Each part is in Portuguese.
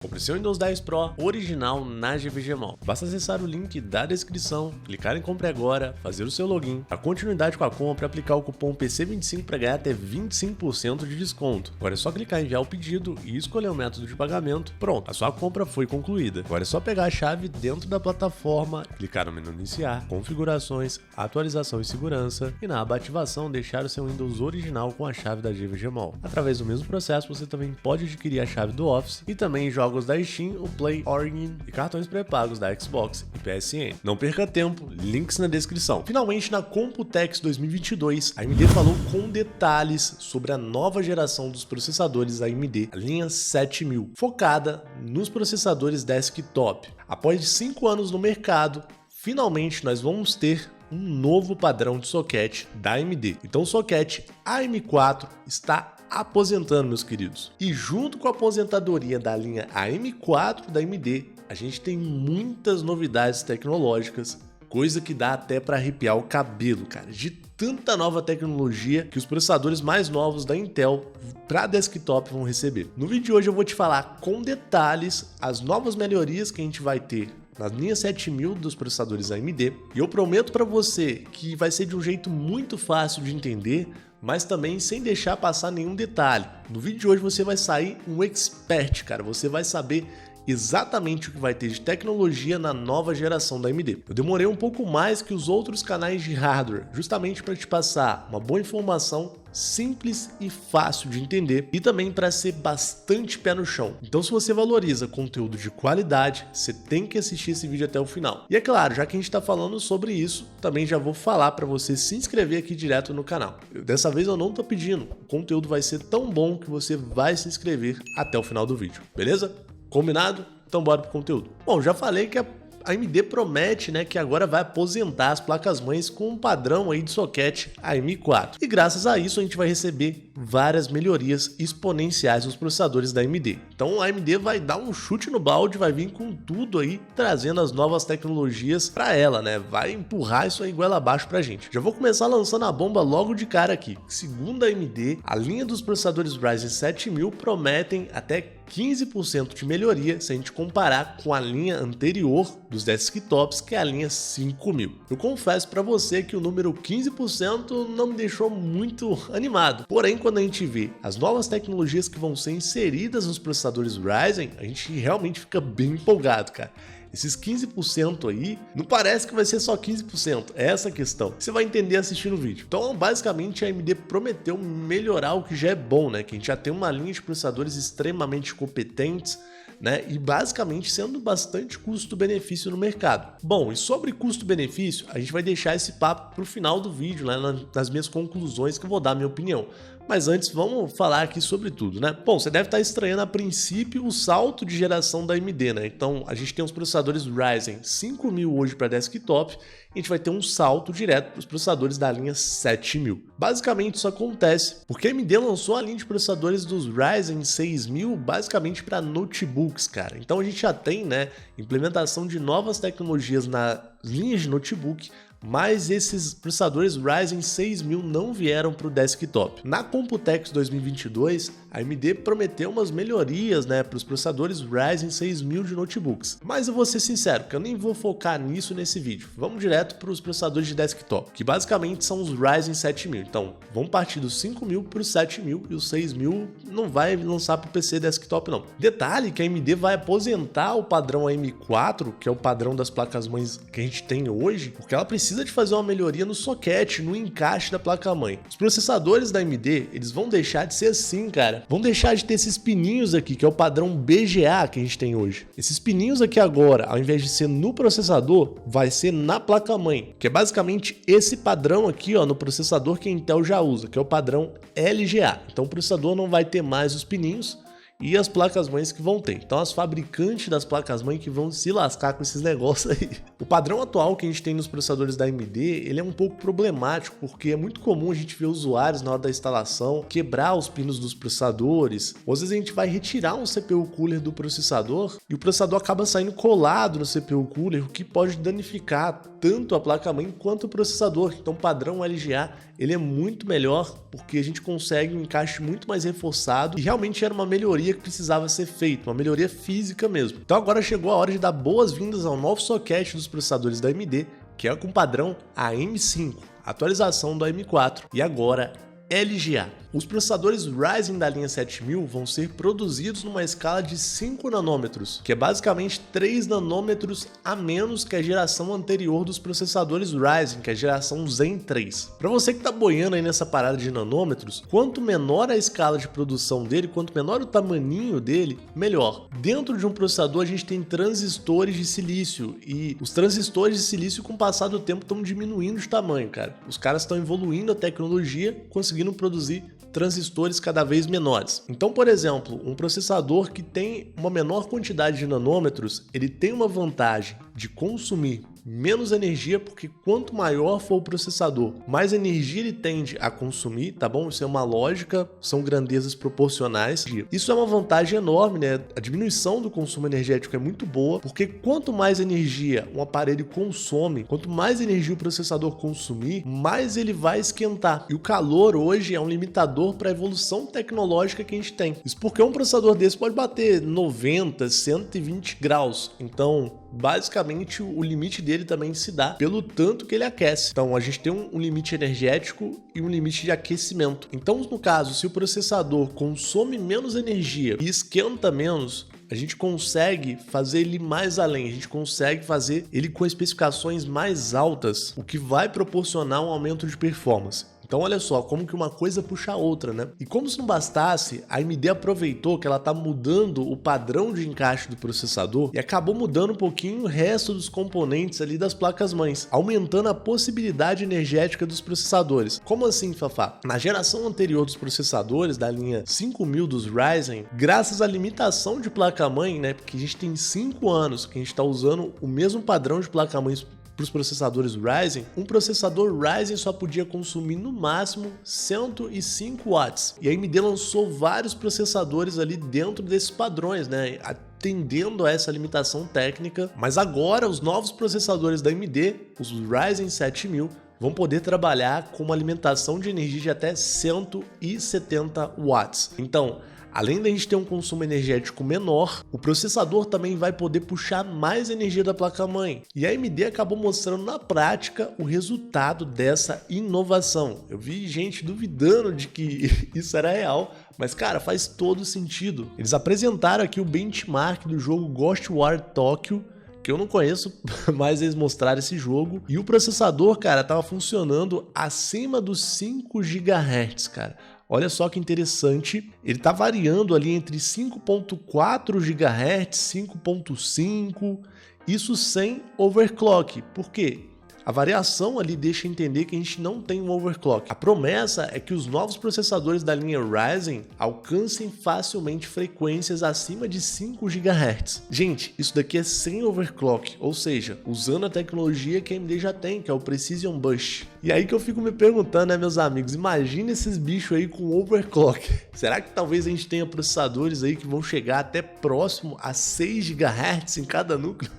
Compre seu Windows 10 Pro original na GVGMall. Basta acessar o link da descrição, clicar em Compre Agora, fazer o seu login, a continuidade com a compra e aplicar o cupom PC25 para ganhar até 25% de desconto. Agora é só clicar em enviar o pedido e escolher o método de pagamento. Pronto, a sua compra foi concluída. Agora é só pegar a chave dentro da plataforma, clicar no menu Iniciar, Configurações, Atualização e Segurança e na aba Ativação deixar o seu Windows original com a chave da GVGMall. Através do mesmo processo você também pode adquirir a chave do Office e também jogos da Steam, o Play, Origin e cartões pré-pagos da Xbox e PSN. Não perca tempo, links na descrição. Finalmente, na Computex 2022, a AMD falou com detalhes sobre a nova geração dos processadores AMD, a linha 7000, focada nos processadores desktop. Após 5 anos no mercado, finalmente nós vamos ter um novo padrão de socket da AMD. Então o socket AM4 está aposentando, meus queridos. E junto com a aposentadoria da linha AM4 da AMD, a gente tem muitas novidades tecnológicas, coisa que dá até para arrepiar o cabelo, cara, de tanta nova tecnologia que os processadores mais novos da Intel para desktop vão receber. No vídeo de hoje eu vou te falar com detalhes as novas melhorias que a gente vai ter na linha 7000 dos processadores AMD, e eu prometo para você que vai ser de um jeito muito fácil de entender, mas também sem deixar passar nenhum detalhe. No vídeo de hoje você vai sair um expert, cara, você vai saber exatamente o que vai ter de tecnologia na nova geração da AMD. Eu demorei um pouco mais que os outros canais de hardware, justamente para te passar uma boa informação simples e fácil de entender e também para ser bastante pé no chão. Então, se você valoriza conteúdo de qualidade, você tem que assistir esse vídeo até o final. E é claro, já que a gente está falando sobre isso, também já vou falar para você se inscrever aqui direto no canal. Dessa vez eu não tô pedindo, o conteúdo vai ser tão bom que você vai se inscrever até o final do vídeo, beleza? Combinado? Então bora pro conteúdo. Bom, já falei que a AMD promete, né, que agora vai aposentar as placas-mães com um padrão aí de socket AM4. E graças a isso a gente vai receber várias melhorias exponenciais nos processadores da AMD. Então a AMD vai dar um chute no balde, vai vir com tudo aí, trazendo as novas tecnologias para ela, né? Vai empurrar isso aí goela abaixo pra gente. Já vou começar lançando a bomba logo de cara aqui. Segundo a AMD, a linha dos processadores Ryzen 7000 prometem até 15% de melhoria se a gente comparar com a linha anterior dos desktops, que é a linha 5000. Eu confesso para você que o número 15% não me deixou muito animado. Porém, quando a gente vê as novas tecnologias que vão ser inseridas nos processadores Ryzen, a gente realmente fica bem empolgado, cara. Esses 15% aí, não parece que vai ser só 15%, é essa a questão. Você vai entender assistindo o vídeo. Então, basicamente, a AMD prometeu melhorar o que já é bom, né? Que a gente já tem uma linha de processadores extremamente competentes, né? E basicamente sendo bastante custo-benefício no mercado. Bom, e sobre custo-benefício, a gente vai deixar esse papo pro final do vídeo, né? Nas minhas conclusões, que eu vou dar a minha opinião. Mas antes, vamos falar aqui sobre tudo, né? Bom, você deve estar estranhando a princípio o salto de geração da AMD, né? Então, a gente tem os processadores Ryzen 5000 hoje para desktop, e a gente vai ter um salto direto para os processadores da linha 7000. Basicamente, isso acontece porque a AMD lançou a linha de processadores dos Ryzen 6000 basicamente para notebooks, cara. Então, a gente já tem, né, implementação de novas tecnologias nas linhas de notebook, mas esses processadores Ryzen 6000 não vieram para o desktop. Na Computex 2022, a AMD prometeu umas melhorias, né, para os processadores Ryzen 6000 de notebooks. Mas eu vou ser sincero, que eu nem vou focar nisso nesse vídeo. Vamos direto para os processadores de desktop, que basicamente são os Ryzen 7000. Então, vamos partir dos 5000 para os 7000 e os 6000 não vai lançar para o PC desktop não. Detalhe que a AMD vai aposentar o padrão AM4, que é o padrão das placas-mães que a gente tem hoje, porque ela precisa de fazer uma melhoria no socket, no encaixe da placa-mãe. Os processadores da AMD, eles vão deixar de ser assim, cara. Vão deixar de ter esses pininhos aqui, que é o padrão BGA que a gente tem hoje. Esses pininhos aqui agora, ao invés de ser no processador, vai ser na placa-mãe, que é basicamente esse padrão aqui, ó, no processador que a Intel já usa, que é o padrão LGA. Então o processador não vai ter mais os pininhos, e as placas-mães que vão ter. Então as fabricantes das placas-mães que vão se lascar com esses negócios aí. O padrão atual que a gente tem nos processadores da AMD, ele é um pouco problemático, porque é muito comum a gente ver usuários na hora da instalação quebrar os pinos dos processadores, ou às vezes a gente vai retirar um CPU cooler do processador e o processador acaba saindo colado no CPU cooler, o que pode danificar tanto a placa-mãe quanto o processador. Então o padrão LGA, ele é muito melhor, porque a gente consegue um encaixe muito mais reforçado e realmente era uma melhoria melhoria que precisava ser feita, uma melhoria física mesmo. Então agora chegou a hora de dar boas-vindas ao novo socket dos processadores da AMD, que é com padrão AM5, atualização do AM4 e agora LGA. Os processadores Ryzen da linha 7000 vão ser produzidos numa escala de 5 nanômetros, que é basicamente 3 nanômetros a menos que a geração anterior dos processadores Ryzen, que é a geração Zen 3. Para você que tá boiando aí nessa parada de nanômetros, quanto menor a escala de produção dele, quanto menor o tamaninho dele, melhor. Dentro de um processador a gente tem transistores de silício e os transistores de silício com o passar do tempo estão diminuindo de tamanho, cara. Os caras estão evoluindo a tecnologia, conseguindo produzir transistores cada vez menores. Então, por exemplo, um processador que tem uma menor quantidade de nanômetros, ele tem uma vantagem de consumir menos energia, porque quanto maior for o processador, mais energia ele tende a consumir, tá bom? Isso é uma lógica, são grandezas proporcionais. Isso é uma vantagem enorme, né? A diminuição do consumo energético é muito boa, porque quanto mais energia um aparelho consome, quanto mais energia o processador consumir, mais ele vai esquentar. E o calor hoje é um limitador para a evolução tecnológica que a gente tem. Isso porque um processador desse pode bater 90, 120 graus. Então, basicamente, o limite dele também se dá pelo tanto que ele aquece. Então, a gente tem um limite energético e um limite de aquecimento. Então, no caso, se o processador consome menos energia e esquenta menos, a gente consegue fazer ele mais além, a gente consegue fazer ele com especificações mais altas, o que vai proporcionar um aumento de performance. Então olha só, como que uma coisa puxa a outra, né? E como se não bastasse, a AMD aproveitou que ela tá mudando o padrão de encaixe do processador e acabou mudando um pouquinho o resto dos componentes ali das placas-mães, aumentando a possibilidade energética dos processadores. Como assim, Fafá? Na geração anterior dos processadores da linha 5000 dos Ryzen, graças à limitação de placa-mãe, né? Porque a gente tem 5 anos que a gente tá usando o mesmo padrão de placa-mãe para os processadores Ryzen, um processador Ryzen só podia consumir no máximo 105 watts. E a AMD lançou vários processadores ali dentro desses padrões, né? Atendendo a essa limitação técnica. Mas agora os novos processadores da AMD, os Ryzen 7000, vão poder trabalhar com uma alimentação de energia de até 170 watts. Então, além da gente ter um consumo energético menor, o processador também vai poder puxar mais energia da placa-mãe. E a AMD acabou mostrando na prática o resultado dessa inovação. Eu vi gente duvidando de que isso era real, mas cara, faz todo sentido. Eles apresentaram aqui o benchmark do jogo Ghostwire Tokyo, que eu não conheço, mas eles mostraram esse jogo. E o processador, cara, tava funcionando acima dos 5 GHz, cara. Olha só que interessante, ele tá variando ali entre 5.4 GHz, 5.5, isso sem overclock. Por quê? A variação ali deixa entender que a gente não tem um overclock. A promessa é que os novos processadores da linha Ryzen alcancem facilmente frequências acima de 5 GHz. Gente, isso daqui é sem overclock, ou seja, usando a tecnologia que a AMD já tem, que é o Precision Boost. E aí que eu fico me perguntando, né, meus amigos, imagina esses bichos aí com overclock. Será que talvez a gente tenha processadores aí que vão chegar até próximo a 6 GHz em cada núcleo?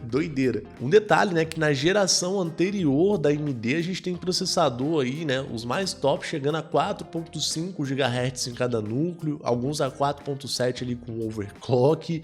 Doideira. Um detalhe, né, que na geração anterior da AMD a gente tem processador aí, né, os mais top chegando a 4.5 GHz em cada núcleo, alguns a 4.7 ali com overclock,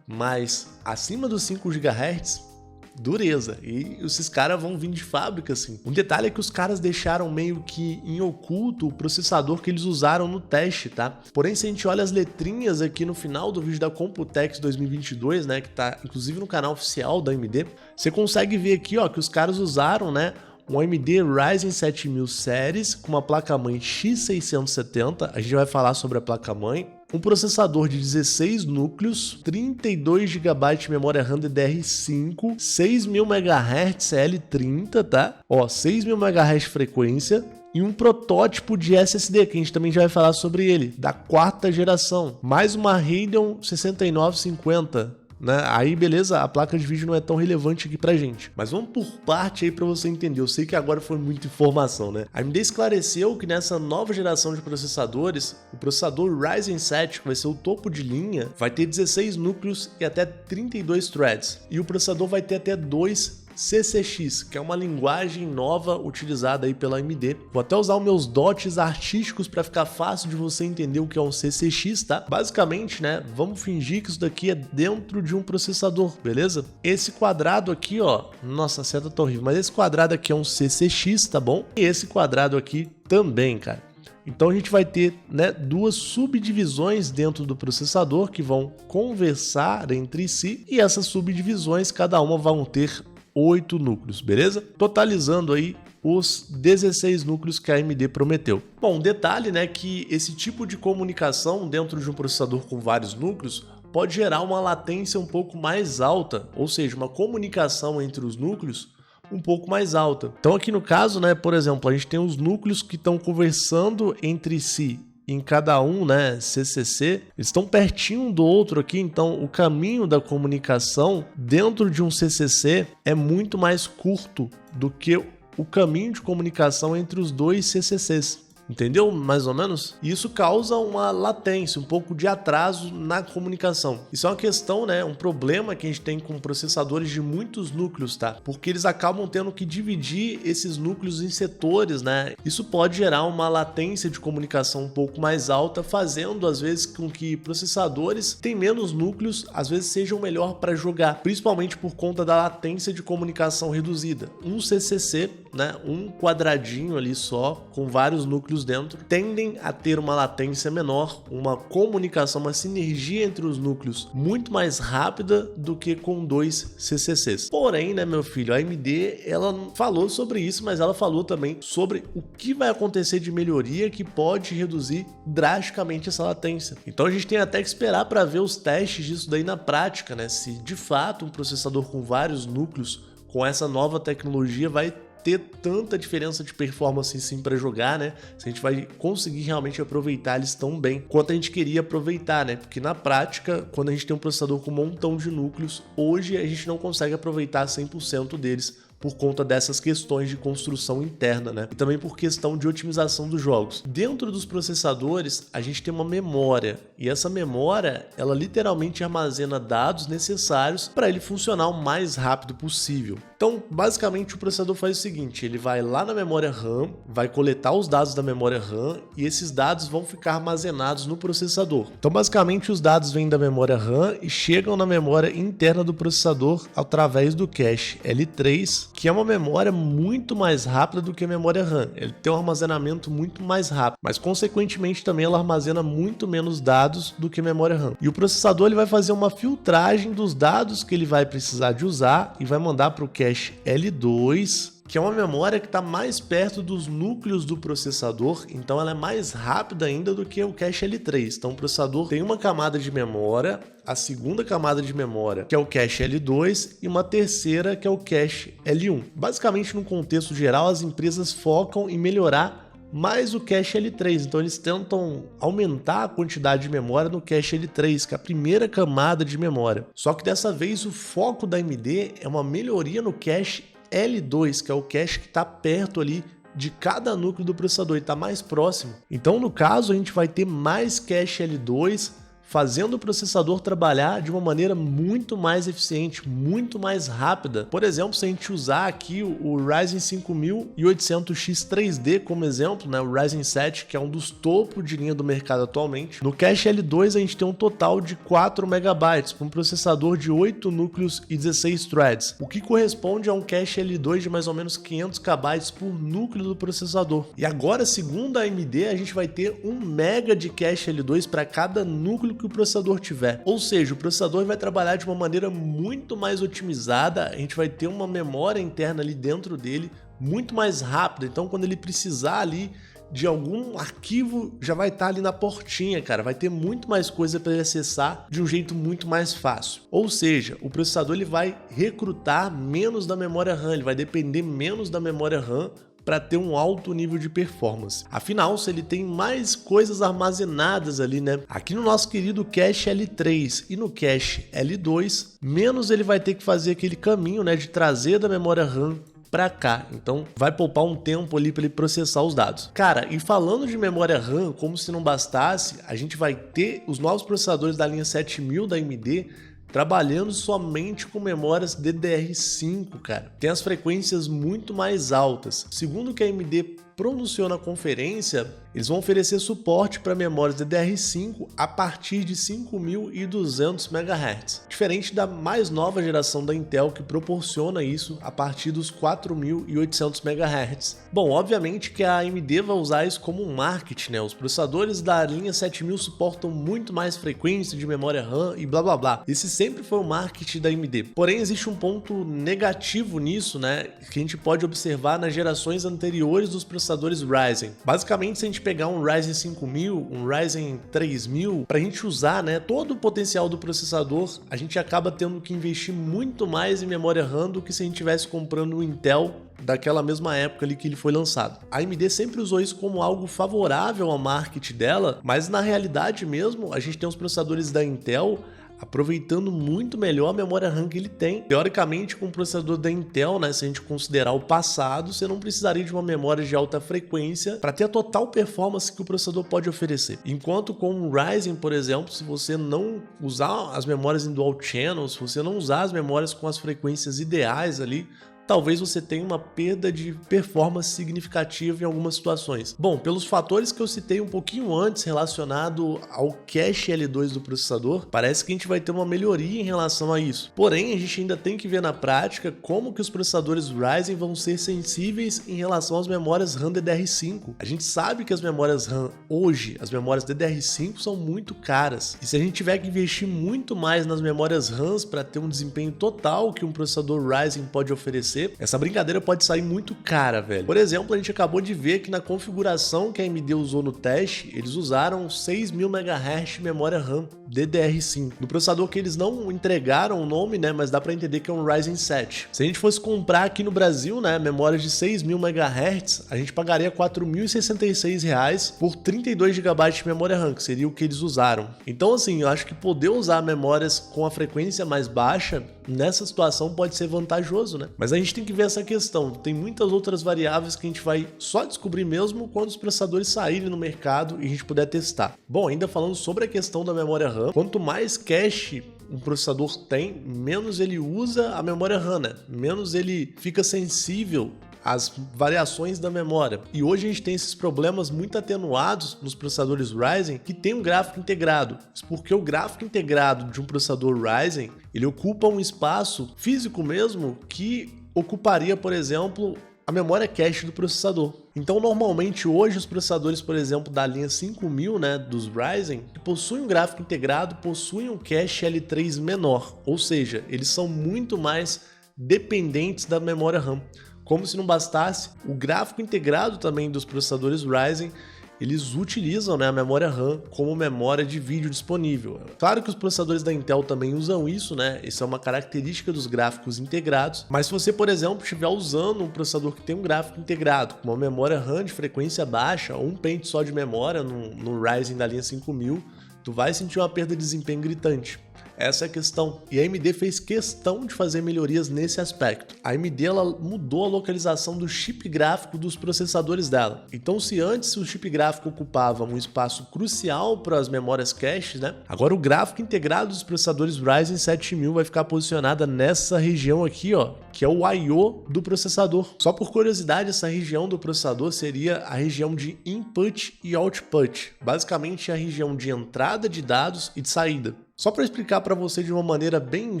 mas acima dos 5 GHz, dureza. E esses caras vão vir de fábrica, assim. Um detalhe é que os caras deixaram meio que em oculto o processador que eles usaram no teste, tá? Porém, se a gente olha as letrinhas aqui no final do vídeo da Computex 2022, né, que tá inclusive no canal oficial da AMD, você consegue ver aqui, ó, que os caras usaram, né, um AMD Ryzen 7000 Series com uma placa-mãe X670, a gente vai falar sobre a placa-mãe, um processador de 16 núcleos, 32 GB de memória RAM DDR5, 6.000 MHz L30, tá? Ó, 6.000 MHz de frequência e um protótipo de SSD, que a gente também já vai falar sobre ele, da 4ª geração, mais uma Radeon 6950, né? Aí beleza, a placa de vídeo não é tão relevante aqui pra gente, mas vamos por parte aí pra você entender. Eu sei que agora foi muita informação, né? A AMD esclareceu que nessa nova geração de processadores, o processador Ryzen 7, que vai ser o topo de linha, vai ter 16 núcleos e até 32 threads, e o processador vai ter até 2 CCX, que é uma linguagem nova utilizada aí pela AMD. Vou até usar os meus dotes artísticos para ficar fácil de você entender o que é um CCX, tá? Basicamente, né, vamos fingir que isso daqui é dentro de um processador, beleza? Esse quadrado aqui, ó, nossa, a seta tá horrível, mas esse quadrado aqui é um CCX, tá bom? E esse quadrado aqui também, cara. Então a gente vai ter, né, duas subdivisões dentro do processador que vão conversar entre si, e essas subdivisões, cada uma vão ter 8 núcleos, beleza? Totalizando aí os 16 núcleos que a AMD prometeu. Bom, detalhe, né, que esse tipo de comunicação dentro de um processador com vários núcleos pode gerar uma latência um pouco mais alta, ou seja, uma comunicação entre os núcleos um pouco mais alta. Então aqui no caso, né, por exemplo, a gente tem os núcleos que estão conversando entre si em cada um, né, CCC, eles estão pertinho um do outro aqui, então o caminho da comunicação dentro de um CCC é muito mais curto do que o caminho de comunicação entre os dois CCCs. Entendeu? Mais ou menos? E isso causa uma latência, um pouco de atraso na comunicação. Isso é uma questão, né? Um problema que a gente tem com processadores de muitos núcleos, tá? Porque eles acabam tendo que dividir esses núcleos em setores, né? Isso pode gerar uma latência de comunicação um pouco mais alta, fazendo às vezes com que processadores que têm menos núcleos às vezes sejam melhor para jogar, principalmente por conta da latência de comunicação reduzida. Um CCC, né? Um quadradinho ali só, com vários núcleos dentro, tendem a ter uma latência menor, uma comunicação, uma sinergia entre os núcleos muito mais rápida do que com dois CCCs. Porém, né, meu filho, a AMD, ela falou sobre isso, mas ela falou também sobre o que vai acontecer de melhoria que pode reduzir drasticamente essa latência. Então a gente tem até que esperar para ver os testes disso daí na prática, né? Se de fato um processador com vários núcleos com essa nova tecnologia vai ter tanta diferença de performance sim para jogar, né? Se a gente vai conseguir realmente aproveitar eles tão bem quanto a gente queria aproveitar, né? Porque na prática, quando a gente tem um processador com um montão de núcleos, hoje a gente não consegue aproveitar 100% deles por conta dessas questões de construção interna, né? E também por questão de otimização dos jogos. Dentro dos processadores, a gente tem uma memória, e essa memória, ela literalmente armazena dados necessários para ele funcionar o mais rápido possível. Então, basicamente, o processador faz o seguinte, ele vai lá na memória RAM, vai coletar os dados da memória RAM, e esses dados vão ficar armazenados no processador. Então, basicamente, os dados vêm da memória RAM e chegam na memória interna do processador através do cache L3, que é uma memória muito mais rápida do que a memória RAM. Ele tem um armazenamento muito mais rápido, mas consequentemente também ela armazena muito menos dados do que a memória RAM. E o processador ele vai fazer uma filtragem dos dados que ele vai precisar de usar e vai mandar para o cache L2, que é uma memória que está mais perto dos núcleos do processador, então ela é mais rápida ainda do que o cache L3. Então o processador tem uma camada de memória, a segunda camada de memória, que é o cache L2, e uma terceira, que é o cache L1. Basicamente, no contexto geral, as empresas focam em melhorar mais o cache L3, então eles tentam aumentar a quantidade de memória no cache L3, que é a primeira camada de memória. Só que dessa vez o foco da AMD é uma melhoria no cache L2, que é o cache que está perto ali de cada núcleo do processador, ele está mais próximo. Então, no caso, a gente vai ter mais cache L2, fazendo o processador trabalhar de uma maneira muito mais eficiente, muito mais rápida. Por exemplo, se a gente usar aqui o Ryzen 5800X 3D como exemplo, né, o Ryzen 7, que é um dos topos de linha do mercado atualmente, no cache L2 a gente tem um total de 4 MB, com um processador de 8 núcleos e 16 threads, o que corresponde a um cache L2 de mais ou menos 500 KB por núcleo do processador. E agora, segundo a AMD, a gente vai ter 1 MB de cache L2 para cada núcleo que o processador tiver. Ou seja, o processador vai trabalhar de uma maneira muito mais otimizada, a gente vai ter uma memória interna ali dentro dele muito mais rápida, então quando ele precisar ali de algum arquivo, já vai estar ali na portinha, cara, vai ter muito mais coisa para ele acessar de um jeito muito mais fácil. Ou seja, o processador ele vai recrutar menos da memória RAM, ele vai depender menos da memória RAM para ter um alto nível de performance. Afinal, se ele tem mais coisas armazenadas ali, né? Aqui no nosso querido cache L3 e no cache L2, menos ele vai ter que fazer aquele caminho, né, de trazer da memória RAM para cá. Então, vai poupar um tempo ali para ele processar os dados. Cara, e falando de memória RAM, como se não bastasse, a gente vai ter os novos processadores da linha 7000 da AMD trabalhando somente com memórias DDR5, cara. Tem as frequências muito mais altas. Segundo o que a AMD pronunciou na conferência, eles vão oferecer suporte para memórias DDR5 a partir de 5.200 MHz, diferente da mais nova geração da Intel que proporciona isso a partir dos 4.800 MHz. Bom, obviamente que a AMD vai usar isso como um marketing, né? Os processadores da linha 7000 suportam muito mais frequência de memória RAM e blá blá blá. Esse sempre foi o marketing da AMD. Porém, existe um ponto negativo nisso, né? Que a gente pode observar nas gerações anteriores dos processadores Ryzen. Basicamente, se a gente pegar um Ryzen 5000, um Ryzen 3000, para a gente usar, né, todo o potencial do processador, a gente acaba tendo que investir muito mais em memória RAM do que se a gente estivesse comprando um Intel daquela mesma época ali que ele foi lançado. A AMD sempre usou isso como algo favorável ao marketing dela, mas na realidade mesmo, a gente tem os processadores da Intel aproveitando muito melhor a memória RAM que ele tem. Teoricamente, com o processador da Intel, né, se a gente considerar o passado, você não precisaria de uma memória de alta frequência para ter a total performance que o processador pode oferecer. Enquanto com o Ryzen, por exemplo, se você não usar as memórias em dual channel, se você não usar as memórias com as frequências ideais ali, talvez você tenha uma perda de performance significativa em algumas situações. Bom, pelos fatores que eu citei um pouquinho antes relacionado ao cache L2 do processador, parece que a gente vai ter uma melhoria em relação a isso. Porém, a gente ainda tem que ver na prática como que os processadores Ryzen vão ser sensíveis em relação às memórias RAM DDR5. A gente sabe que as memórias RAM hoje, as memórias DDR5 são muito caras. E se a gente tiver que investir muito mais nas memórias RAMs para ter um desempenho total que um processador Ryzen pode oferecer, essa brincadeira pode sair muito cara, velho. Por exemplo, a gente acabou de ver que na configuração que a AMD usou no teste, eles usaram 6.000 MHz de memória RAM DDR5. No processador que eles não entregaram o nome, né, mas dá pra entender que é um Ryzen 7. Se a gente fosse comprar aqui no Brasil, né, memórias de 6.000 MHz, a gente pagaria R$ 4.066 por 32 GB de memória RAM, que seria o que eles usaram. Então, assim, eu acho que poder usar memórias com a frequência mais baixa nessa situação pode ser vantajoso, né? Mas a gente tem que ver essa questão. Tem muitas outras variáveis que a gente vai só descobrir mesmo quando os processadores saírem no mercado e a gente puder testar. Bom, ainda falando sobre a questão da memória RAM, quanto mais cache um processador tem, menos ele usa a memória RAM, né? Menos ele fica sensível as variações da memória. E hoje a gente tem esses problemas muito atenuados nos processadores Ryzen que tem um gráfico integrado. Isso porque o gráfico integrado de um processador Ryzen, ele ocupa um espaço físico mesmo que ocuparia, por exemplo, a memória cache do processador. Então, normalmente, hoje, os processadores, por exemplo, da linha 5000, né, dos Ryzen, que possuem um gráfico integrado, possuem um cache L3 menor. Ou seja, eles são muito mais dependentes da memória RAM. Como se não bastasse, o gráfico integrado também dos processadores Ryzen, eles utilizam, né, a memória RAM como memória de vídeo disponível. Claro que os processadores da Intel também usam isso, né? Isso é uma característica dos gráficos integrados. Mas se você, por exemplo, estiver usando um processador que tem um gráfico integrado, com uma memória RAM de frequência baixa, ou um pente só de memória no Ryzen da linha 5000, tu vai sentir uma perda de desempenho gritante. Essa é a questão. E a AMD fez questão de fazer melhorias nesse aspecto. A AMD ela mudou a localização do chip gráfico dos processadores dela. Então, se antes o chip gráfico ocupava um espaço crucial para as memórias cache, né? Agora o gráfico integrado dos processadores Ryzen 7000 vai ficar posicionada nessa região aqui, ó, que é o I/O do processador. Só por curiosidade, essa região do processador seria a região de input e output. Basicamente, a região de entrada de dados e de saída. Só para explicar para você de uma maneira bem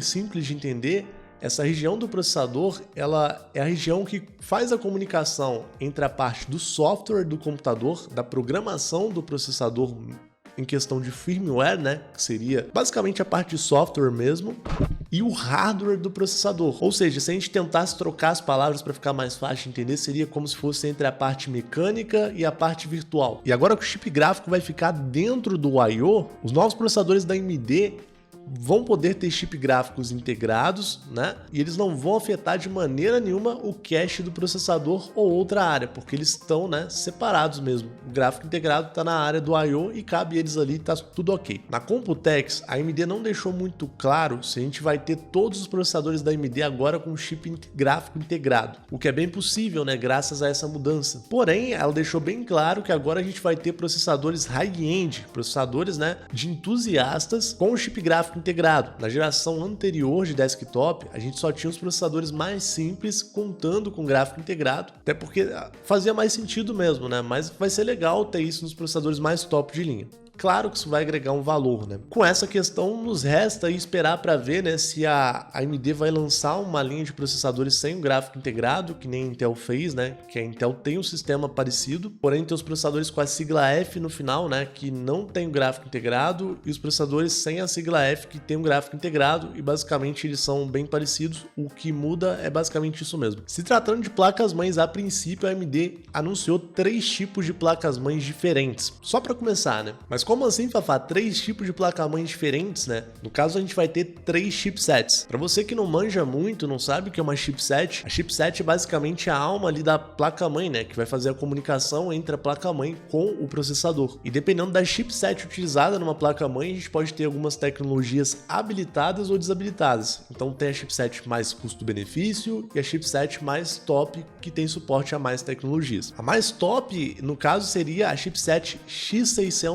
simples de entender, essa região do processador, ela é a região que faz a comunicação entre a parte do software do computador, da programação do processador em questão de firmware, né, que seria basicamente a parte de software mesmo, e o hardware do processador. Ou seja, se a gente tentasse trocar as palavras para ficar mais fácil de entender, seria como se fosse entre a parte mecânica e a parte virtual. E agora que o chip gráfico vai ficar dentro do I/O, os novos processadores da AMD vão poder ter chip gráficos integrados, né? E eles não vão afetar de maneira nenhuma o cache do processador ou outra área, porque eles estão, né, separados mesmo. O gráfico integrado está na área do I/O e cabe eles ali, tá tudo ok. Na Computex, a AMD não deixou muito claro se a gente vai ter todos os processadores da AMD agora com chip gráfico integrado, o que é bem possível, né, graças a essa mudança. Porém, ela deixou bem claro que agora a gente vai ter processadores high-end, processadores, né, de entusiastas com o chip gráfico gráfico integrado. Na geração anterior de desktop, a gente só tinha os processadores mais simples contando com gráfico integrado, até porque fazia mais sentido mesmo, né? Mas vai ser legal ter isso nos processadores mais top de linha. Claro que isso vai agregar um valor, né? Com essa questão, nos resta aí esperar para ver, né, se a AMD vai lançar uma linha de processadores sem o gráfico integrado, que nem a Intel fez, né? Que a Intel tem um sistema parecido, porém tem os processadores com a sigla F no final, né, que não tem o gráfico integrado, e os processadores sem a sigla F que tem o gráfico integrado, e basicamente eles são bem parecidos. O que muda é basicamente isso mesmo. Se tratando de placas-mães, a princípio a AMD anunciou 3 tipos de placas-mães diferentes. Só para começar, né? Mas como assim, Fafá? 3 tipos de placa-mãe diferentes, né? No caso, a gente vai ter 3 chipsets. Para você que não manja muito, não sabe o que é uma chipset, a chipset é basicamente a alma ali da placa-mãe, né? Que vai fazer a comunicação entre a placa-mãe com o processador. E dependendo da chipset utilizada numa placa-mãe, a gente pode ter algumas tecnologias habilitadas ou desabilitadas. Então tem a chipset mais custo-benefício e a chipset mais top, que tem suporte a mais tecnologias. A mais top, no caso, seria a chipset X670E,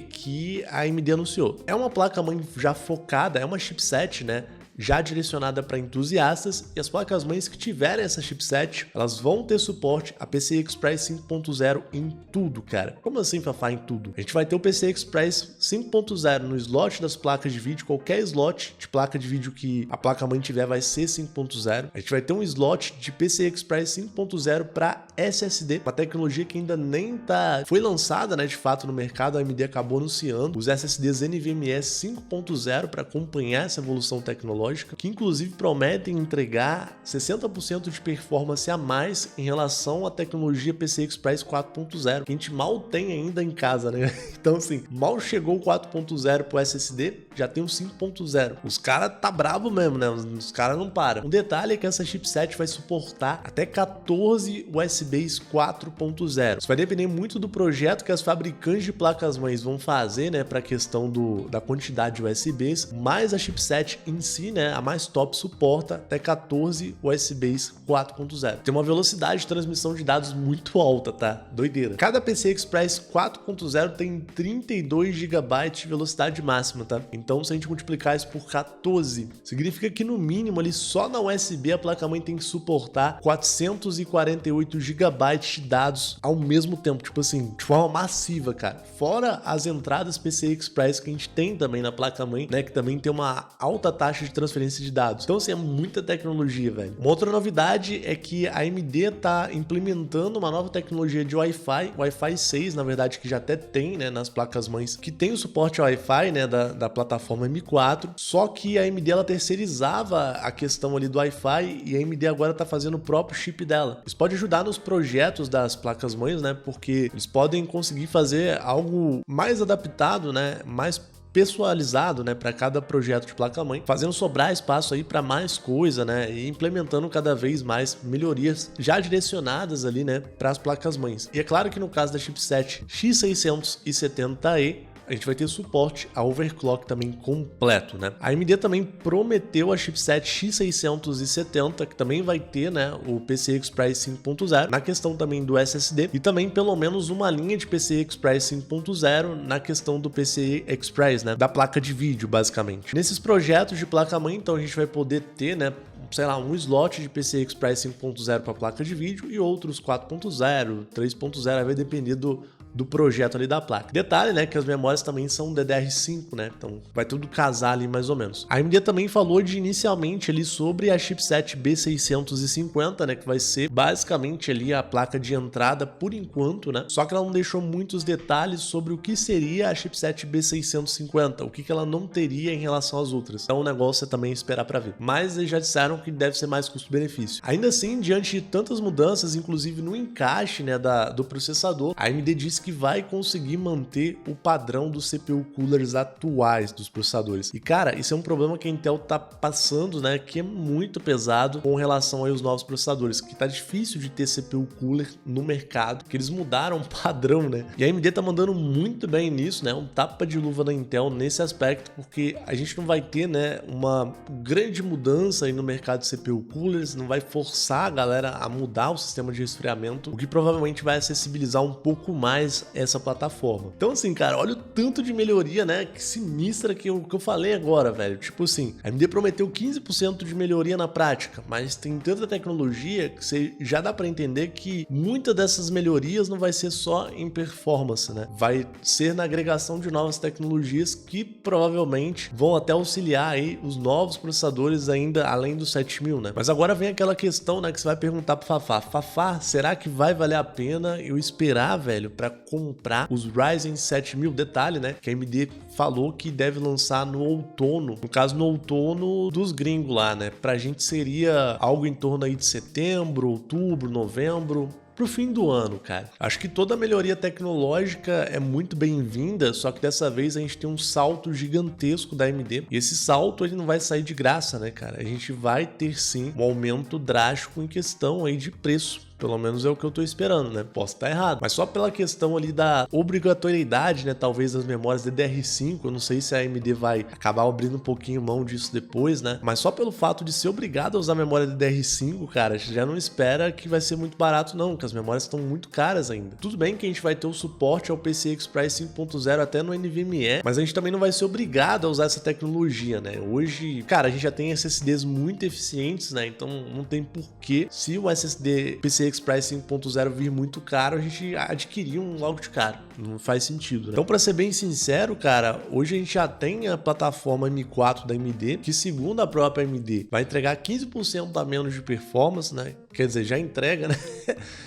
que a AMD anunciou. É uma placa-mãe já focada, é uma chipset, né, já direcionada para entusiastas, e as placas-mães que tiverem essa chipset, elas vão ter suporte a PCI Express 5.0 em tudo, cara. Como assim, Fafá, em tudo? A gente vai ter o PCI Express 5.0 no slot das placas de vídeo, qualquer slot de placa de vídeo que a placa-mãe tiver vai ser 5.0. A gente vai ter um slot de PCI Express 5.0 para SSD, uma tecnologia que ainda nem foi lançada, né, de fato no mercado. A AMD acabou anunciando os SSDs NVMe 5.0 para acompanhar essa evolução tecnológica, que inclusive prometem entregar 60% de performance a mais em relação à tecnologia PCI Express 4.0, que a gente mal tem ainda em casa, né? Então assim, mal chegou o 4.0 pro SSD, já tem o 5.0. Os caras tá bravo mesmo, né? Os caras não param. Um detalhe é que essa chipset vai suportar até 14 USBs 4.0. Isso vai depender muito do projeto que as fabricantes de placas-mães vão fazer, né, para a questão da quantidade de USBs, mas a chipset em si, né, a mais top, suporta até 14 USBs 4.0. Tem uma velocidade de transmissão de dados muito alta, tá? Doideira. Cada PCI Express 4.0 tem 32 GB de velocidade máxima, tá? Então, se a gente multiplicar isso por 14, significa que no mínimo ali só na USB a placa-mãe tem que suportar 448 GB de dados ao mesmo tempo, tipo assim, de forma massiva, cara. Fora as entradas PCI Express que a gente tem também na placa-mãe, né, que também tem uma alta taxa de transferência de dados. Então, assim, é muita tecnologia, velho. Uma outra novidade é que a AMD tá implementando uma nova tecnologia de Wi-Fi 6, na verdade, que já até tem, né, nas placas-mães, que tem o suporte Wi-Fi, né, da plataforma M4, só que a AMD, ela terceirizava a questão ali do Wi-Fi, e a AMD agora tá fazendo o próprio chip dela. Isso pode ajudar nos projetos das placas-mães, né, porque eles podem conseguir fazer algo mais adaptado, né, mais personalizado, né, para cada projeto de placa-mãe, fazendo sobrar espaço aí para mais coisa, né, e implementando cada vez mais melhorias já direcionadas ali, né, para as placas-mães. E é claro que no caso da chipset X670E, a gente vai ter suporte a overclock também completo, né? A AMD também prometeu a chipset X670, que também vai ter, né, o PCI Express 5.0, na questão também do SSD, e também pelo menos uma linha de PCI Express 5.0 na questão do PCI Express, né, da placa de vídeo, basicamente. Nesses projetos de placa-mãe, então a gente vai poder ter, né, sei lá, um slot de PCI Express 5.0 para placa de vídeo e outros 4.0, 3.0, vai depender do projeto ali da placa. Detalhe, né, que as memórias também são DDR5, né, então vai tudo casar ali mais ou menos. A AMD também falou inicialmente ali sobre a chipset B650, né, que vai ser basicamente ali a placa de entrada por enquanto, né, só que ela não deixou muitos detalhes sobre o que seria a chipset B650, o que ela não teria em relação às outras. Então o negócio é também esperar para ver. Mas eles já disseram que deve ser mais custo-benefício. Ainda assim, diante de tantas mudanças, inclusive no encaixe, né, do processador, a AMD disse que vai conseguir manter o padrão dos CPU coolers atuais dos processadores. E cara, isso é um problema que a Intel tá passando, né, que é muito pesado com relação aos novos processadores, que tá difícil de ter CPU cooler no mercado, que eles mudaram o padrão, né? E a AMD tá mandando muito bem nisso, né? Um tapa de luva da Intel nesse aspecto, porque a gente não vai ter, né, uma grande mudança aí no mercado de CPU coolers, não vai forçar a galera a mudar o sistema de resfriamento, o que provavelmente vai acessibilizar um pouco mais mais essa plataforma. Então assim, cara, olha o tanto de melhoria, né, que sinistra que eu falei agora, velho. Tipo assim, a AMD prometeu 15% de melhoria na prática, mas tem tanta tecnologia que você já dá para entender que muitas dessas melhorias não vai ser só em performance, né? Vai ser na agregação de novas tecnologias que provavelmente vão até auxiliar aí os novos processadores ainda além do 7000, né? Mas agora vem aquela questão, né, que você vai perguntar pro Fafá. Fafá, será que vai valer a pena eu esperar, velho, para comprar os Ryzen 7000? Detalhe, né, que a AMD falou que deve lançar no outono, no caso no outono dos gringos lá, né? Pra gente seria algo em torno aí de setembro, outubro, novembro, pro fim do ano, cara. Acho que toda melhoria tecnológica é muito bem-vinda, só que dessa vez a gente tem um salto gigantesco da AMD. E esse salto ele não vai sair de graça, né, cara? A gente vai ter sim um aumento drástico em questão aí de preço. Pelo menos é o que eu tô esperando, né? Posso estar errado. Mas só pela questão ali da obrigatoriedade, né? Talvez das memórias DDR5. Eu não sei se a AMD vai acabar abrindo um pouquinho mão disso depois, né? Mas só pelo fato de ser obrigado a usar memória DDR5, cara, já não espera que vai ser muito barato, não. Porque as memórias estão muito caras ainda. Tudo bem que a gente vai ter o suporte ao PCI Express 5.0 até no NVMe, mas a gente também não vai ser obrigado a usar essa tecnologia, né? Hoje, cara, a gente já tem SSDs muito eficientes, né? Então não tem porquê, se o SSD PCI Express 5.0 vir muito caro, a gente adquirir um logo de cara. Não faz sentido, né? Então, pra ser bem sincero, cara, hoje a gente já tem a plataforma M4 da AMD, que segundo a própria AMD, vai entregar 15% a menos de performance, né? Quer dizer, já entrega, né?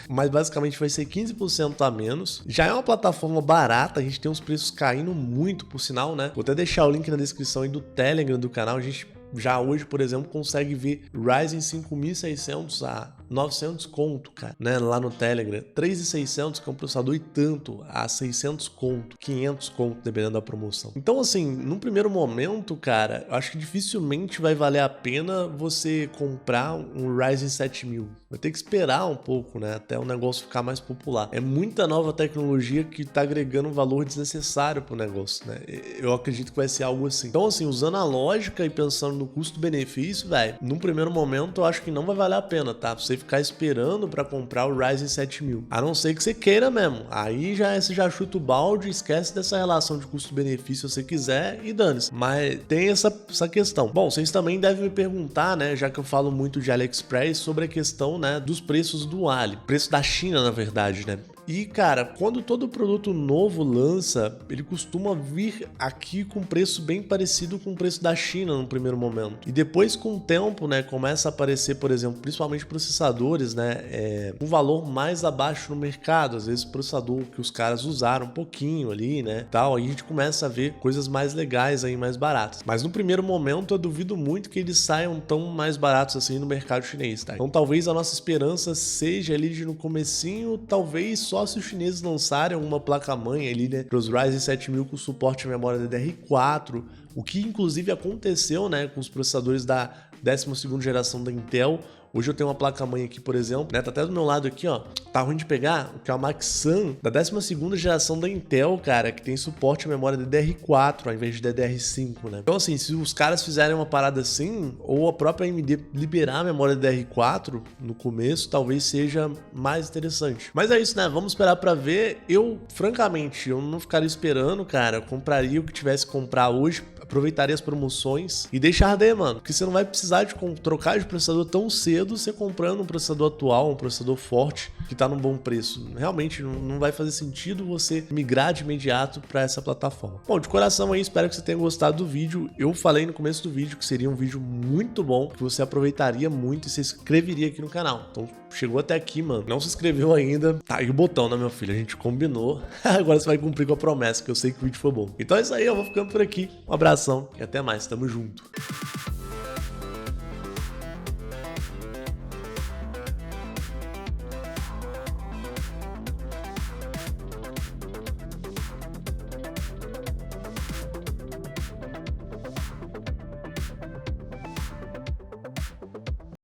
Mas basicamente vai ser 15% a menos. Já é uma plataforma barata, a gente tem os preços caindo muito, por sinal, né? Vou até deixar o link na descrição aí do Telegram do canal, a gente já hoje, por exemplo, consegue ver Ryzen 5600 a 900 conto, cara, né, lá no Telegram, 3600 que é um processador e tanto, a 600 conto, 500 conto, dependendo da promoção. Então, assim, num primeiro momento, cara, eu acho que dificilmente vai valer a pena você comprar um Ryzen 7000. Vai ter que esperar um pouco, né, até o negócio ficar mais popular. É muita nova tecnologia que tá agregando um valor desnecessário pro negócio, né? Eu acredito que vai ser algo assim. Então, assim, usando a lógica e pensando no custo-benefício, velho, num primeiro momento eu acho que não vai valer a pena, tá? Você ficar esperando para comprar o Ryzen 7000. A não ser que você queira mesmo. Aí você já chuta o balde, esquece dessa relação de custo-benefício se você quiser e dane-se. Mas tem essa questão. Bom, vocês também devem me perguntar, né, já que eu falo muito de AliExpress, sobre a questão, né, dos preços do Ali. Preço da China, na verdade, né? E, cara, quando todo produto novo lança, ele costuma vir aqui com preço bem parecido com o preço da China no primeiro momento. E depois, com o tempo, né, começa a aparecer, por exemplo, principalmente processadores, né, um valor mais abaixo no mercado. Às vezes, processador que os caras usaram um pouquinho ali, né, tal. Aí a gente começa a ver coisas mais legais aí, mais baratas. Mas no primeiro momento, eu duvido muito que eles saiam tão mais baratos assim no mercado chinês, tá? Então, talvez a nossa esperança seja ali de no comecinho, talvez só se os chineses lançarem uma placa-mãe ali, né, para os Ryzen 7000 com suporte à memória DDR4, o que inclusive aconteceu, né, com os processadores da 12ª geração da Intel. Hoje eu tenho uma placa-mãe aqui, por exemplo, né? Tá até do meu lado aqui, ó. Tá ruim de pegar, que é a Maxan da 12ª geração da Intel, cara, que tem suporte à memória DDR4 ao invés de DDR5, né? Então, assim, se os caras fizerem uma parada assim, ou a própria AMD liberar a memória DDR4 no começo, talvez seja mais interessante. Mas é isso, né? Vamos esperar pra ver. Eu, francamente, eu não ficaria esperando, cara. Eu compraria o que tivesse que comprar hoje, aproveitaria as promoções e deixar arder, mano. Porque você não vai precisar de trocar de processador tão cedo você comprando um processador atual, um processador forte, que tá num bom preço. Realmente não vai fazer sentido você migrar de imediato para essa plataforma. Bom, de coração aí, espero que você tenha gostado do vídeo. Eu falei no começo do vídeo que seria um vídeo muito bom, que você aproveitaria muito e se inscreveria aqui no canal. Então, chegou até aqui, mano, não se inscreveu ainda, tá aí o botão, né, meu filho? A gente combinou. Agora você vai cumprir com a promessa, que eu sei que o vídeo foi bom. Então é isso aí, eu vou ficando por aqui. Um abração e até mais, tamo junto.